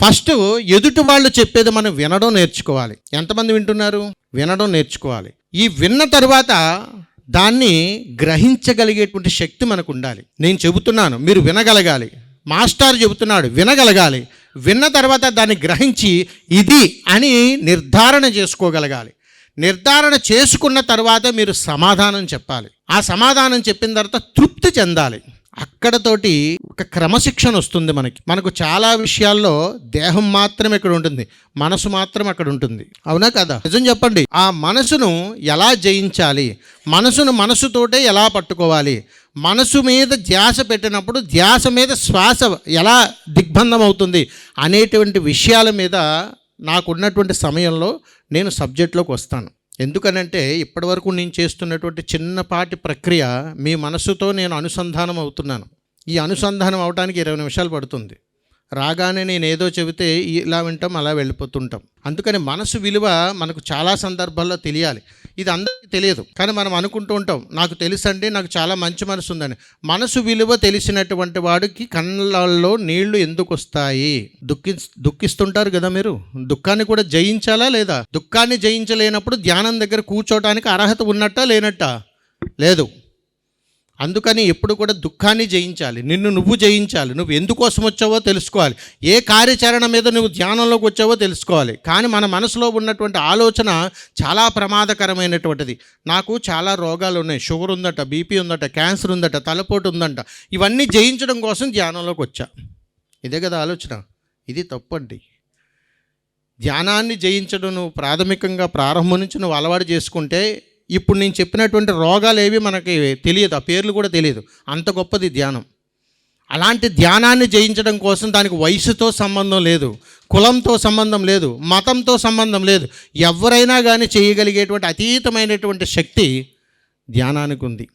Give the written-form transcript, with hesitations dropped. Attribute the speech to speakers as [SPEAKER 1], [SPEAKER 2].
[SPEAKER 1] First ఎదుటి వాళ్ళు చెప్పేది మనం వినడం నేర్చుకోవాలి. ఎంతమంది వింటున్నారు? వినడం నేర్చుకోవాలి. ఈ విన్న తర్వాత దాన్ని గ్రహించగలిగేటువంటి శక్తి మనకు ఉండాలి. నేను చెబుతున్నాను, మీరు వినగలగాలి. మాస్టర్ చెబుతున్నాడు, వినగలగాలి. విన్న తర్వాత దాన్ని గ్రహించి ఇది అని నిర్ధారణ చేసుకోగలగాలి. నిర్ధారణ చేసుకున్న తర్వాత మీరు సమాధానం చెప్పాలి. ఆ సమాధానం చెప్పిన తర్వాత తృప్తి చెందాలి. అక్కడతోటి ఒక క్రమశిక్షణ వస్తుంది. మనకు చాలా విషయాల్లో దేహం మాత్రం ఇక్కడ ఉంటుంది, మనసు మాత్రం అక్కడ ఉంటుంది. అవునా కదా? నిజం చెప్పండి. ఆ మనసును ఎలా జయించాలి, మనసుతోటే ఎలా పట్టుకోవాలి, మనసు మీద ధ్యాస పెట్టినప్పుడు ధ్యాస మీద శ్వాస ఎలా దిగ్బంధం అవుతుంది అనేటువంటి విషయాల మీద నాకున్నటువంటి సమయంలో నేను సబ్జెక్ట్లోకి వస్తాను. ఎందుకనంటే ఇప్పటివరకు నేను చేస్తున్నటువంటి చిన్నపాటి ప్రక్రియ మీ మనసుతో నేను అనుసంధానం అవుతున్నాను. ఈ అనుసంధానం అవడానికి 20 నిమిషాలు పడుతుంది. రాగానే నేను ఏదో చెబితే ఇలా వింటాం, అలా వెళ్ళిపోతుంటాం. అందుకని మనసు విలువ మనకు చాలా సందర్భాల్లో తెలియాలి. ఇది అందరికీ తెలియదు, కానీ మనం అనుకుంటూ ఉంటాం, నాకు తెలుసండి, నాకు చాలా మంచి మనసు ఉందని. మనసు విలువ తెలిసినటువంటి వాడికి కళ్ళల్లో నీళ్లు ఎందుకు వస్తాయి? దుఃఖిస్తుంటారు కదా మీరు. దుఃఖాన్ని కూడా జయించాలా లేదా? దుఃఖాన్ని జయించలేనప్పుడు ధ్యానం దగ్గర కూర్చోవడానికి అర్హత ఉన్నట్టా లేనట్టా? లేదు. అందుకని ఎప్పుడు కూడా దుఃఖాన్ని జయించాలి, నిన్ను నువ్వు జయించాలి. నువ్వు ఎందుకోసం వచ్చావో తెలుసుకోవాలి, ఏ కార్యాచరణ మీద నువ్వు ధ్యానంలోకి వచ్చావో తెలుసుకోవాలి. కానీ మన మనసులో ఉన్నటువంటి ఆలోచన చాలా ప్రమాదకరమైనటువంటిది. నాకు చాలా రోగాలు ఉన్నాయి, షుగర్ ఉందట, బీపీ ఉందట, క్యాన్సర్ ఉందట, తలపోటు ఉందంట. ఇవన్నీ జయించడం కోసం ధ్యానంలోకి వచ్చా. ఇదే కదా ఆలోచన. ఇది తప్పండి. ధ్యానాన్ని జయించడం నువ్వు ప్రాథమికంగా ప్రారంభం నుంచి నువ్వు అలవాటు చేసుకుంటే ఇప్పుడు నేను చెప్పినటువంటి రోగాలు ఏవి మనకి తెలియదు, ఆ పేర్లు కూడా తెలియదు. అంత గొప్పది ధ్యానం. అలాంటి ధ్యానాన్ని జయించడం కోసం దానికి వయసుతో సంబంధం లేదు, కులంతో సంబంధం లేదు, మతంతో సంబంధం లేదు. ఎవరైనా కానీ చేయగలిగేటువంటి అతీతమైనటువంటి శక్తి ధ్యానానికి ఉంది.